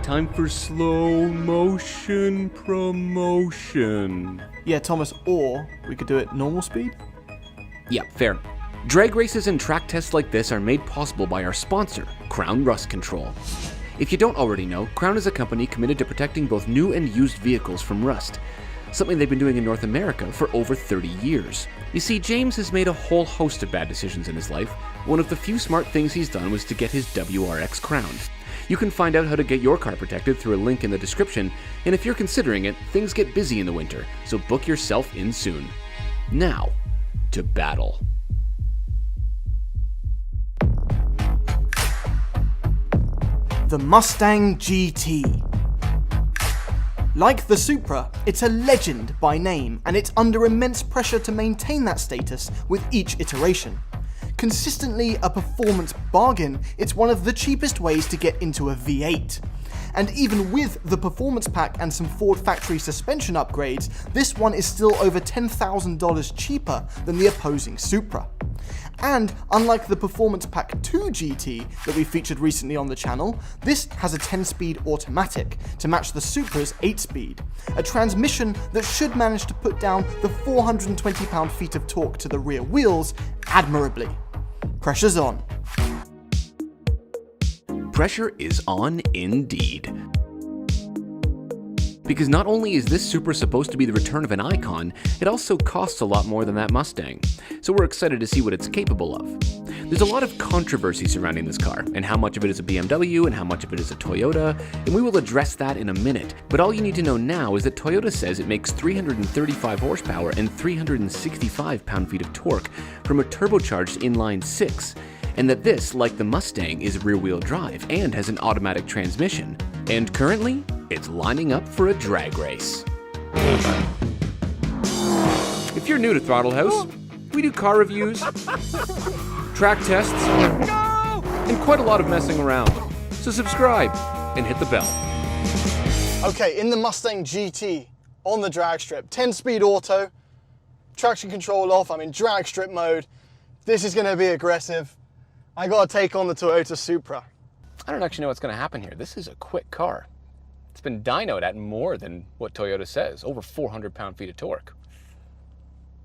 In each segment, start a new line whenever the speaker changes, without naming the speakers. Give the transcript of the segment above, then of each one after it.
time for slow motion promotion.
Yeah, Thomas, or we could do it normal speed?
Yeah, fair. Drag races and track tests like this are made possible by our sponsor, Crown Rust Control. If you don't already know, Crown is a company committed to protecting both new and used vehicles from rust, something they've been doing in North America for over 30 years. You see, James has made a whole host of bad decisions in his life. One of the few smart things he's done was to get his WRX crowned. You can find out how to get your car protected through a link in the description, and if you're considering it, things get busy in the winter, so book yourself in soon. Now, to battle.
The Mustang GT. Like the Supra, it's a legend by name, and it's under immense pressure to maintain that status with each iteration. Consistently a performance bargain, it's one of the cheapest ways to get into a V8. And even with the performance pack and some Ford factory suspension upgrades, this one is still over $10,000 cheaper than the opposing Supra. And unlike the Performance Pack 2 GT that we featured recently on the channel, this has a 10-speed automatic to match the Supra's 8-speed, a transmission that should manage to put down the 420 pound-feet of torque to the rear wheels admirably. Pressure's on.
Pressure is on indeed. Because not only is this Supra supposed to be the return of an icon, it also costs a lot more than that Mustang, so we're excited to see what it's capable of. There's a lot of controversy surrounding this car, and how much of it is a BMW and how much of it is a Toyota, and we will address that in a minute. But all you need to know now is that Toyota says it makes 335 horsepower and 365 pound-feet of torque from a turbocharged inline 6, and that this, like the Mustang, is rear-wheel drive and has an automatic transmission. And currently, it's lining up for a drag race. If you're new to Throttle House, we do car reviews, track tests, and quite a lot of messing around. So subscribe and hit the bell.
Okay, in the Mustang GT, on the drag strip, 10-speed auto, traction control off, I'm in drag strip mode. This is gonna be aggressive. I gotta take on the Toyota Supra.
I don't actually know what's gonna happen here. This is a quick car. It's been dynoed at more than what Toyota says, over 400 pound-feet of torque.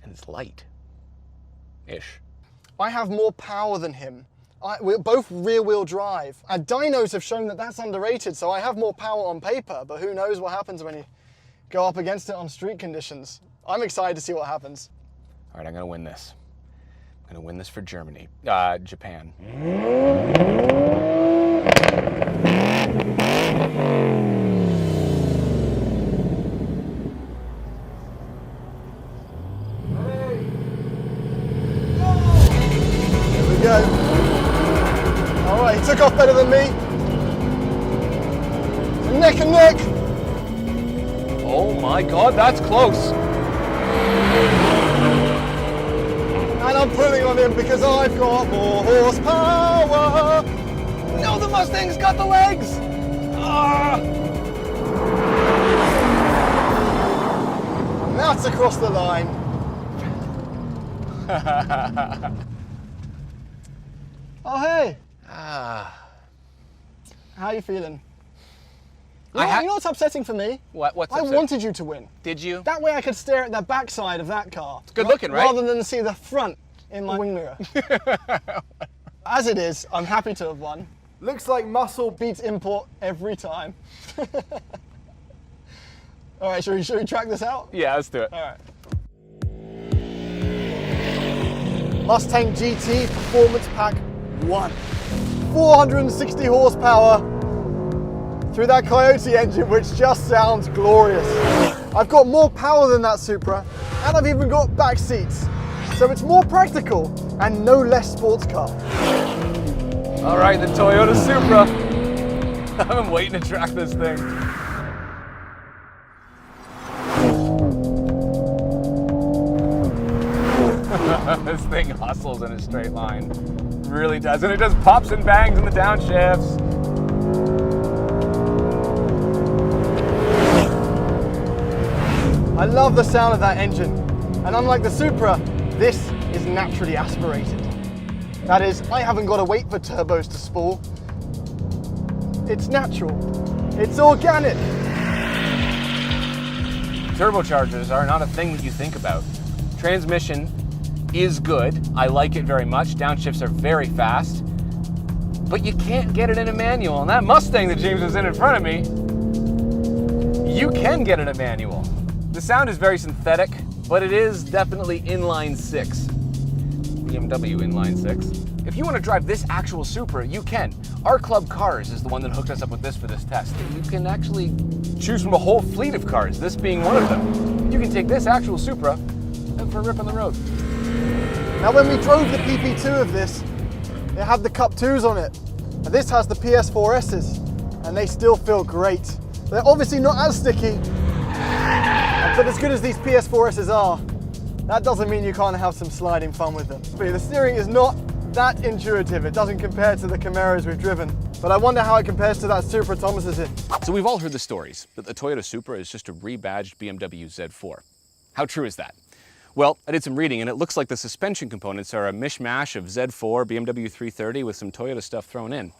And it's light-ish.
I have more power than him. We're both rear-wheel drive. And dynos have shown that that's underrated, so I have more power on paper, but who knows what happens when you go up against it on street conditions. I'm excited to see what happens.
All right, I'm gonna win this. I'm gonna win this for Germany. Japan.
Go. All right, he took off better than me. Neck and neck.
Oh my God, that's close.
And I'm pulling on him because I've got more horsepower. No, the Mustang's got the legs. That's across the line. Oh, hey. How are you feeling? You know what's upsetting for me?
What's upsetting?
I wanted you to win.
Did you?
That way I could stare at the backside of that car.
It's good looking, right?
Rather than see the front in my wing mirror. As it is, I'm happy to have won. Looks like muscle beats import every time. All right, should we track this out?
Yeah, let's do it.
All right. Mustang GT Performance Pack 1. 460 horsepower through that Coyote engine, which just sounds glorious. I've got more power than that Supra, and I've even got back seats. So it's more practical and no less sports car.
All right, the Toyota Supra. I've been waiting to track this thing. This thing hustles in a straight line. Really does, and it does pops and bangs in the downshifts.
I love the sound of that engine, and unlike the Supra, this is naturally aspirated. That is, I haven't got to wait for turbos to spool. It's natural.
It's organic.
Turbochargers are not a thing that you think about. Transmission is good. I like it very much. Downshifts are very fast. But you can't get it in a manual. And that Mustang that James was in front of me, you can get it in a manual. The sound is very synthetic, but it is definitely inline six. BMW inline six. If you want to drive this actual Supra, you can. Our Club Cars is the one that hooked us up with this for this test. You can actually choose from a whole fleet of cars, this being one of them. You can take this actual Supra out for a rip on the road.
Now when we drove the PP2 of this, it had the Cup 2s on it. And this has the PS4Ss, and they still feel great. They're obviously not as sticky, but as good as these PS4Ss are, that doesn't mean you can't have some sliding fun with them. But the steering is not that intuitive. It doesn't compare to the Camaros we've driven. But I wonder how it compares to that Supra Thomas is in.
So we've all heard the stories that the Toyota Supra is just a rebadged BMW Z4. How true is that? Well, I did some reading and it looks like the suspension components are a mishmash of Z4, BMW 330 with some Toyota stuff thrown in.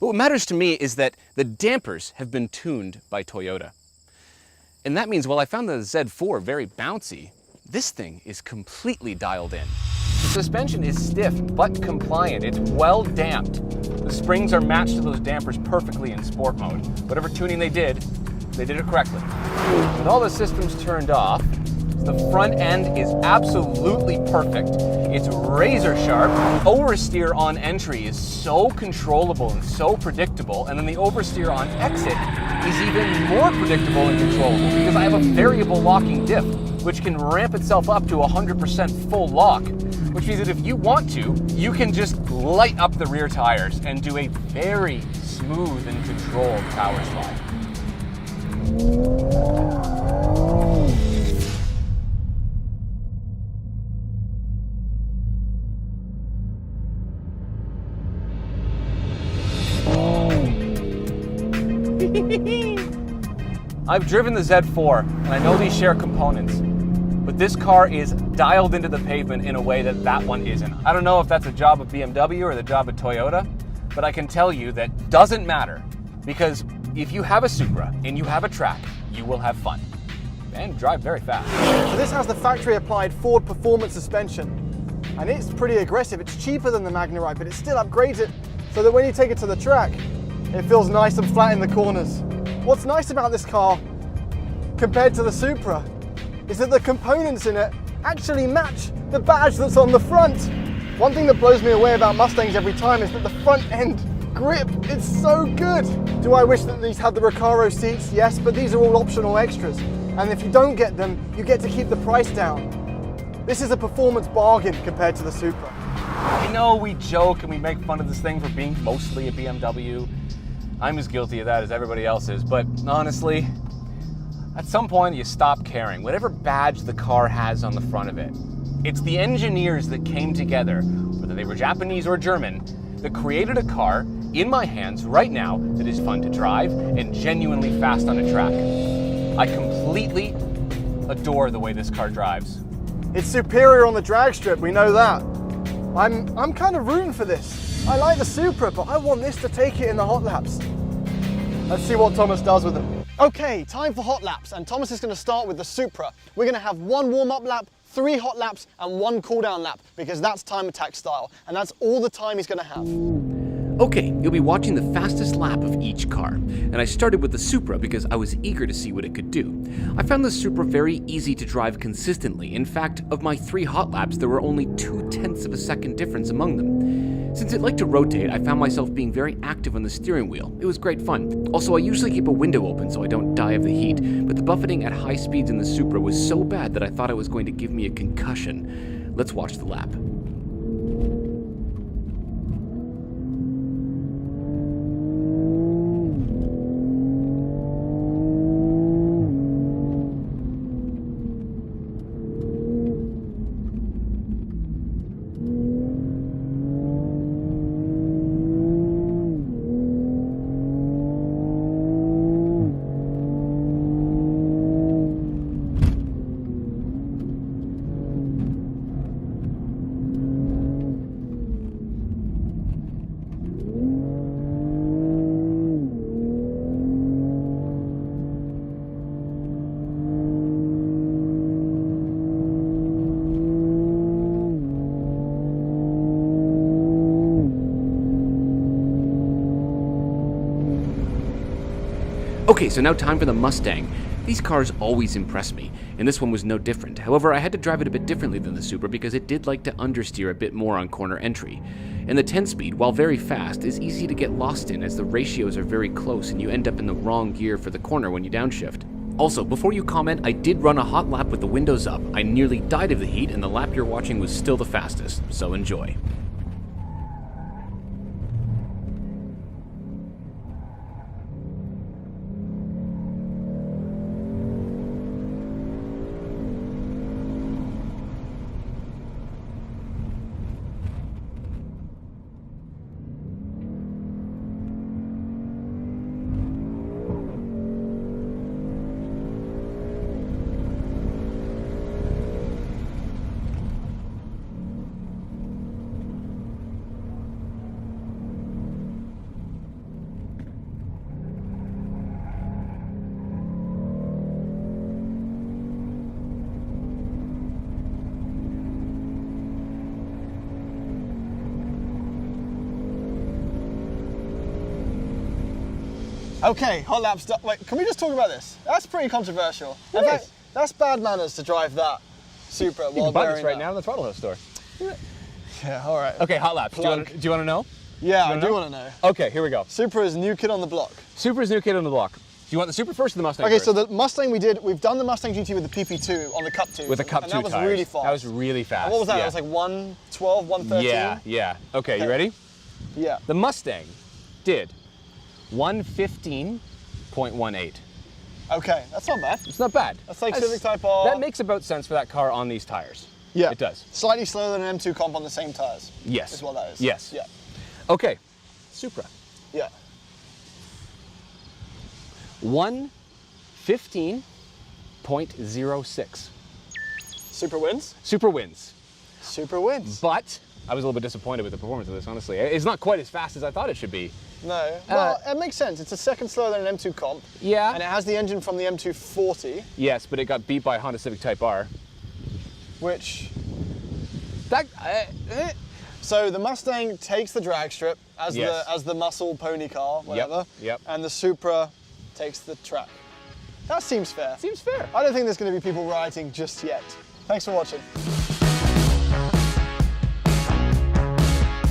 But what matters to me is that the dampers have been tuned by Toyota. And that means while I found the Z4 very bouncy, this thing is completely dialed in. The suspension is stiff but compliant. It's well damped. The springs are matched to those dampers perfectly in sport mode. Whatever tuning they did it correctly. With all the systems turned off, the front end is absolutely perfect. It's razor sharp. Oversteer on entry is so controllable and so predictable, and then the oversteer on exit is even more predictable and controllable because I have a variable locking diff, which can ramp itself up to 100% full lock, which means that if you want to, you can just light up the rear tires and do a very smooth and controlled power slide. I've driven the Z4, and I know these share components, but this car is dialed into the pavement in a way that that one isn't. I don't know if that's a job of BMW or the job of Toyota, but I can tell you that doesn't matter, because if you have a Supra and you have a track, you will have fun and drive very fast.
So this has the factory applied Ford Performance suspension, and it's pretty aggressive. It's cheaper than the Magnarite, but it still upgrades it so that when you take it to the track, it feels nice and flat in the corners. What's nice about this car, compared to the Supra, is that the components in it actually match the badge that's on the front. One thing that blows me away about Mustangs every time is that the front end grip is so good. Do I wish that these had the Recaro seats? Yes, but these are all optional extras. And if you don't get them, you get to keep the price down. This is a performance bargain compared to the Supra.
I know we joke and we make fun of this thing for being mostly a BMW. I'm as guilty of that as everybody else is, but honestly, at some point you stop caring. Whatever badge the car has on the front of it, it's the engineers that came together, whether they were Japanese or German, that created a car in my hands right now that is fun to drive and genuinely fast on a track. I completely adore the way this car drives.
It's superior on the drag strip, we know that. I'm kind of rooting for this. I like the Supra, but I want this to take it in the hot laps. Let's see what Thomas does with them. Okay, time for hot laps, and Thomas is going to start with the Supra. We're going to have 1 warm-up lap, 3 hot laps, and 1 cool-down lap, because that's time attack style, and that's all the time he's going to have.
Okay, you'll be watching the fastest lap of each car, and I started with the Supra because I was eager to see what it could do. I found the Supra very easy to drive consistently. In fact, of my 3 hot laps, there were only 0.2 of a second difference among them. Since it liked to rotate, I found myself being very active on the steering wheel. It was great fun. Also, I usually keep a window open so I don't die of the heat, but the buffeting at high speeds in the Supra was so bad that I thought it was going to give me a concussion. Let's watch the lap. Okay, so now time for the Mustang. These cars always impress me, and this one was no different. However, I had to drive it a bit differently than the Supra because it did like to understeer a bit more on corner entry. And the 10-speed, while very fast, is easy to get lost in as the ratios are very close and you end up in the wrong gear for the corner when you downshift. Also, before you comment, I did run a hot lap with the windows up. I nearly died of the heat, and the lap you're watching was still the fastest, so enjoy.
Okay, hot lap stuff. Wait, can we just talk about this? That's pretty controversial. In fact, that's bad manners to drive that Supra while
You can buy
wearing
this right
that.
now in the Throttle House store.
Yeah, all right.
Okay, hot laps. Do you want to know?
Yeah, I do want to know.
Okay, here we go.
Supra's new kid on the block.
Supra's new kid on the block. Do you want the Supra first or the Mustang
Okay,
first?
so the Mustang we've done the Mustang GT with the PP2 on the Cup 2.
With the Cup 2
and that was
tires.
really fast.
That was really fast.
And what was that?
Yeah.
It was like 112, 113?
Yeah. Okay, you
Okay.
ready?
Yeah.
The Mustang did 115.18.
Okay, that's not bad.
It's not bad.
That's like Civic Type R.
That makes about sense for that car on these tires.
Yeah.
It does.
Slightly slower than an M2 comp on the same tires.
Yes.
Is what that is.
Yes.
Yeah.
Okay, Supra.
Yeah.
115.06.
Supra wins?
Supra wins.
Supra wins.
But I was a little bit disappointed with the performance of this, honestly. It's not quite as fast as I thought it should be.
No. Well, it makes sense. It's a second slower than an M2 comp.
Yeah.
And it has the engine from the M240,
Yes, but it got beat by a Honda Civic Type R.
which...
That,
So the Mustang takes the drag strip as
Yes.
the muscle pony car, whatever.
Yep.
And the Supra takes the track. That seems fair.
Seems fair.
I don't think there's going to be people rioting just yet. Thanks for watching.